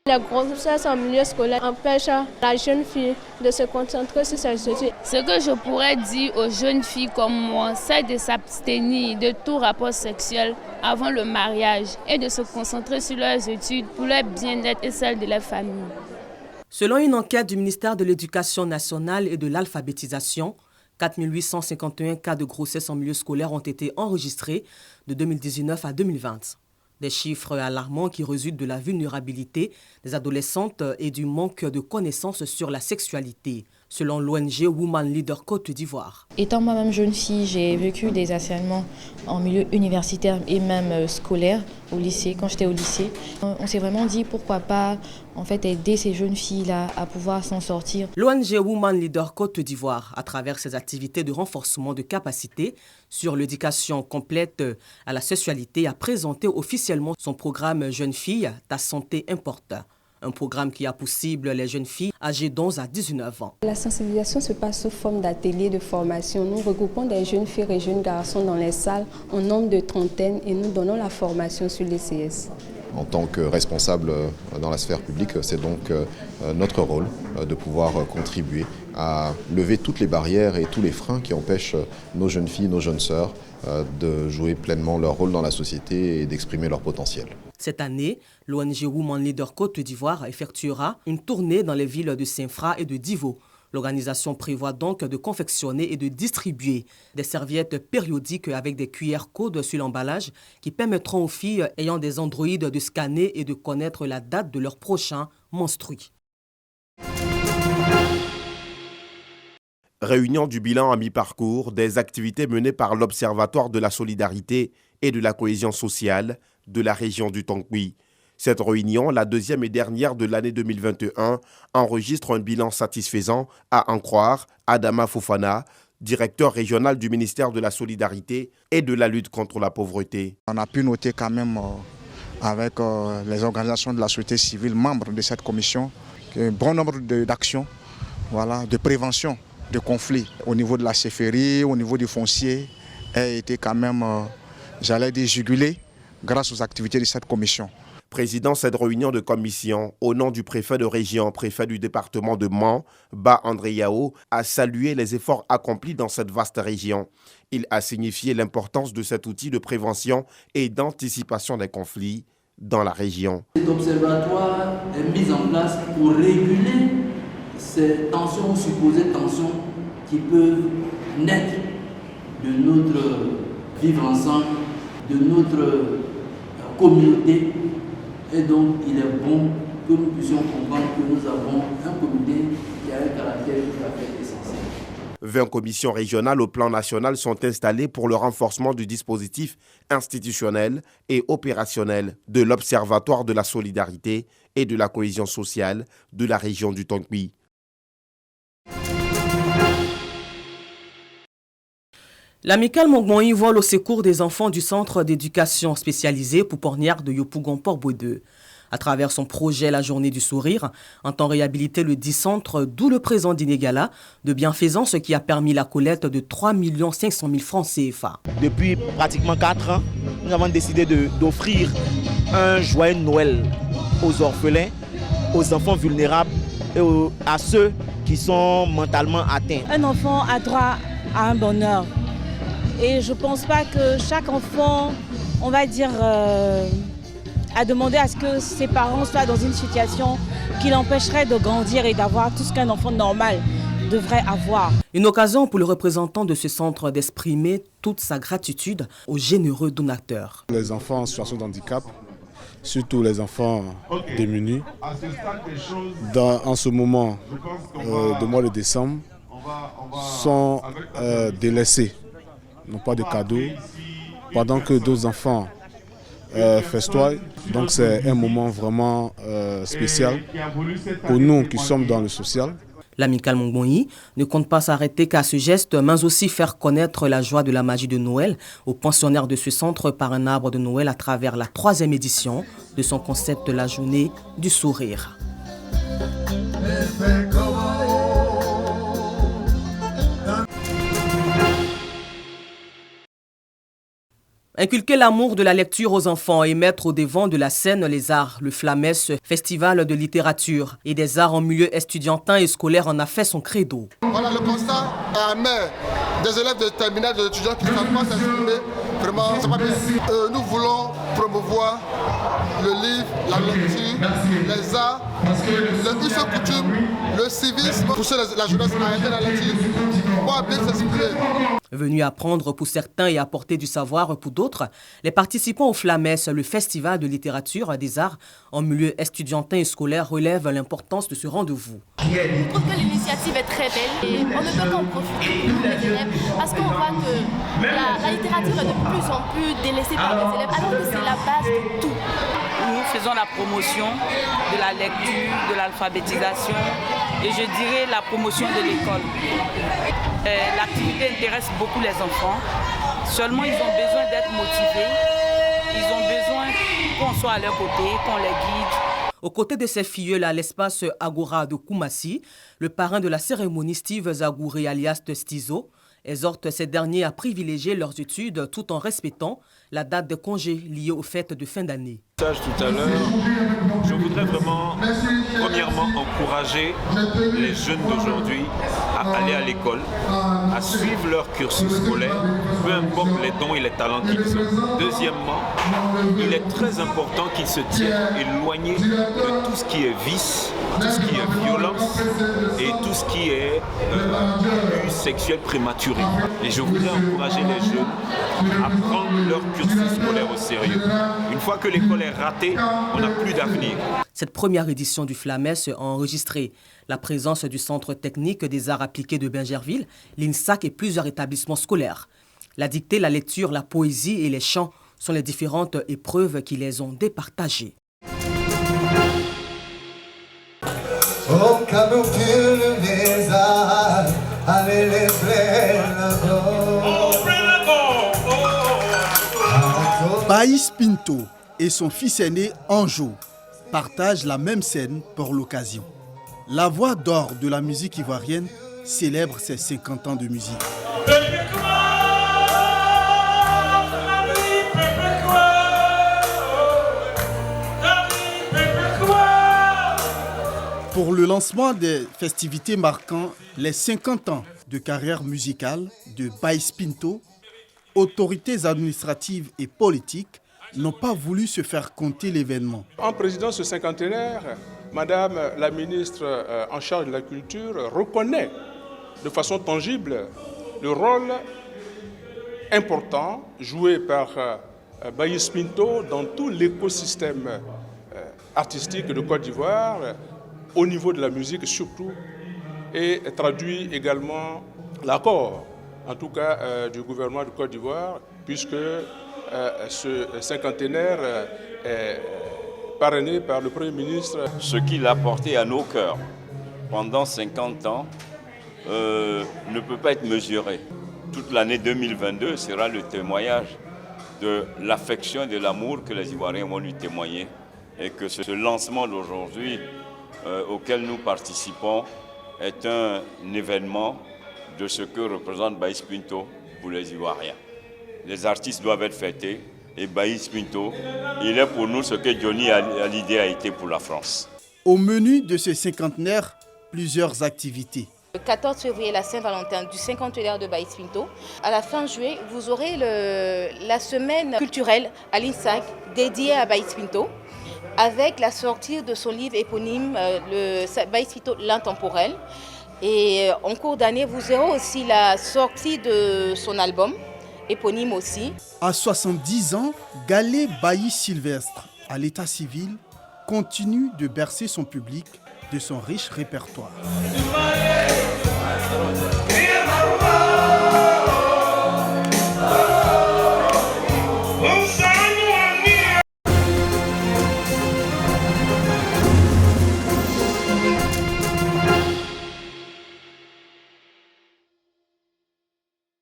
La grossesse en milieu scolaire empêche la jeune fille de se concentrer sur ses études. Ce que je pourrais dire aux jeunes filles comme moi, c'est de s'abstenir de tout rapport sexuel avant le mariage et de se concentrer sur leurs études pour leur bien-être et celle de leur famille. Selon une enquête du ministère de l'Éducation nationale et de l'alphabétisation, 4 851 cas de grossesse en milieu scolaire ont été enregistrés de 2019 à 2020. Des chiffres alarmants qui résultent de la vulnérabilité des adolescentes et du manque de connaissances sur la sexualité, selon l'ONG Women Leader Côte d'Ivoire. Étant moi-même jeune fille, j'ai vécu des harcèlements en milieu universitaire et même scolaire au lycée, quand j'étais au lycée. On s'est vraiment dit pourquoi pas aider ces jeunes filles-là à pouvoir s'en sortir. L'ONG Women Leader Côte d'Ivoire, à travers ses activités de renforcement de capacités sur l'éducation complète à la sexualité, a présenté officiellement son programme Jeunes filles, ta santé importe. Un programme qui a pour cible les jeunes filles âgées d'11 à 19 ans. La sensibilisation se passe sous forme d'ateliers de formation. Nous regroupons des jeunes filles et jeunes garçons dans les salles en nombre de trentaine et nous donnons la formation sur les CS. En tant que responsable dans la sphère publique, c'est donc notre rôle de pouvoir contribuer à lever toutes les barrières et tous les freins qui empêchent nos jeunes filles, nos jeunes sœurs de jouer pleinement leur rôle dans la société et d'exprimer leur potentiel. Cette année, l'ONG Women Leader Côte d'Ivoire effectuera une tournée dans les villes de Saint-Fra et de Divo. L'organisation prévoit donc de confectionner et de distribuer des serviettes périodiques avec des QR codes sur l'emballage qui permettront aux filles ayant des androïdes de scanner et de connaître la date de leur prochain menstru. Réunion du bilan à mi-parcours des activités menées par l'Observatoire de la solidarité et de la cohésion sociale de la région du Tongui. Cette réunion, la deuxième et dernière de l'année 2021, enregistre un bilan satisfaisant, à en croire Adama Fofana, directeur régional du ministère de la Solidarité et de la lutte contre la pauvreté. On a pu noter quand même avec les organisations de la société civile, membres de cette commission, un bon nombre d'actions de prévention de conflits au niveau de la chefferie, au niveau du foncier, a été quand même, jugulé grâce aux activités de cette commission. Président cette réunion de commission, au nom du préfet de région, préfet du département de Mans, Ba André Yao, a salué les efforts accomplis dans cette vaste région. Il a signifié l'importance de cet outil de prévention et d'anticipation des conflits dans la région. Cet observatoire est mis en place pour réguler ces tensions, supposées tensions qui peuvent naître de notre vivre ensemble, de notre communauté. Et donc, il est bon que nous puissions comprendre que nous avons un comité qui a un caractère tout à fait essentiel. 20 commissions régionales au plan national sont installées pour le renforcement du dispositif institutionnel et opérationnel de l'Observatoire de la solidarité et de la cohésion sociale de la région du Tongui. L'amicale Mongmoyi vole au secours des enfants du centre d'éducation spécialisé Poupornière de Yopougon-Port-Bouedeux. À travers son projet La Journée du Sourire, entend réhabiliter le dit centre, d'où le présent d'inégala de bienfaisance qui a permis la collecte de 3 500 000 francs CFA. Depuis pratiquement 4 ans, nous avons décidé d'offrir un joyeux Noël aux orphelins, aux enfants vulnérables et à ceux qui sont mentalement atteints. Un enfant a droit à un bonheur. Et je ne pense pas que chaque enfant, on va dire, a demandé à ce que ses parents soient dans une situation qui l'empêcherait de grandir et d'avoir tout ce qu'un enfant normal devrait avoir. Une occasion pour le représentant de ce centre d'exprimer toute sa gratitude aux généreux donateurs. Les enfants en situation de handicap, surtout les enfants démunis, en ce moment de mois de décembre, sont délaissés. N'ont pas de cadeaux, pendant que d'autres enfants festoient. Donc c'est un moment vraiment spécial pour nous qui sommes dans le social. L'amicale Mongmoyi ne compte pas s'arrêter qu'à ce geste, mais aussi faire connaître la joie de la magie de Noël aux pensionnaires de ce centre par un arbre de Noël à travers la 3e édition de son concept La Journée du Sourire. Inculquer l'amour de la lecture aux enfants et mettre au devant de la scène les arts, le Flamès, festival de littérature et des arts en milieu estudiantin et scolaire en a fait son credo. Voilà le constat amer des élèves de terminale, des étudiants qui ne savent pas s'exprimer. Vraiment, c'est pas bien. Nous voulons promouvoir le livre, la lecture, les arts, les us et coutumes, le civisme, pousser la jeunesse à arrêter la lecture, pour bien s'exprimer. Venus apprendre pour certains et apporter du savoir pour d'autres, les participants au Flamès, le festival de littérature des arts en milieu estudiantin et scolaire, relèvent l'importance de ce rendez-vous. Je trouve que l'initiative est très belle et on ne peut qu'en profiter pour les élèves parce qu'on voit que la littérature est de plus en plus délaissée par les élèves alors que c'est la base de tout. Nous faisons la promotion de la lecture, de l'alphabétisation et je dirais la promotion de l'école. L'activité intéresse beaucoup les enfants, seulement ils ont besoin d'être motivés, ils ont besoin qu'on soit à leur côté, qu'on les guide. Aux côtés de ces filleuls à l'espace Agora de Koumassi, le parrain de la cérémonie Steve Zagouri alias Stizo exhorte ces derniers à privilégier leurs études tout en respectant la date de congé liée aux fêtes de fin d'année. Tout à l'heure, je voudrais vraiment, premièrement, encourager les jeunes d'aujourd'hui à aller à l'école, à suivre leur cursus scolaire, peu importe les dons et les talents qu'ils ont. Deuxièmement, il est très important qu'ils se tiennent éloignés de tout ce qui est vice, tout ce qui est violence et tout ce qui est abus sexuel prématuré. Et je voudrais encourager les jeunes à prendre leur cursus scolaire au sérieux. Une fois que l'école est ratée, on n'a plus d'avenir. Cette première édition du Flamès a enregistré la présence du Centre technique des arts appliqués de Bingerville, l'INSAC et plusieurs établissements scolaires. La dictée, la lecture, la poésie et les chants sont les différentes épreuves qui les ont départagées. Baïs Pinto et son fils aîné Anjo partagent la même scène pour l'occasion. La voix d'or de la musique ivoirienne célèbre ses 50 ans de musique. Pour le lancement des festivités marquant les 50 ans de carrière musicale de Baïs Pinto, autorités administratives et politiques n'ont pas voulu se faire compter l'événement. En présidant ce cinquantenaire, Madame la ministre en charge de la culture reconnaît de façon tangible le rôle important joué par Baïs Pinto dans tout l'écosystème artistique de Côte d'Ivoire, au niveau de la musique surtout, et traduit également l'accord, en tout cas du gouvernement de Côte d'Ivoire, puisque ce cinquantenaire est parrainé par le Premier ministre. Ce qu'il a porté à nos cœurs pendant 50 ans ne peut pas être mesuré. Toute l'année 2022 sera le témoignage de l'affection et de l'amour que les Ivoiriens vont lui témoigner, et que ce lancement d'aujourd'hui auquel nous participons est un événement de ce que représente Baïs Pinto pour les Ivoiriens. Les artistes doivent être fêtés et Baïs Pinto, il est pour nous ce que Johnny Hallyday a été pour la France. Au menu de ce cinquantenaire, plusieurs activités. Le 14 février, la Saint-Valentin du cinquantenaire de Baïs Pinto. À la fin juillet, vous aurez la semaine culturelle à l'INSAC dédiée à Baïs Pinto, avec la sortie de son livre éponyme, Baïs Pinto, l'intemporel. Et en cours d'année, vous aurez aussi la sortie de son album, éponyme aussi. À 70 ans, Galé Baïs Sylvestre, à l'état civil, continue de bercer son public de son riche répertoire. Ouça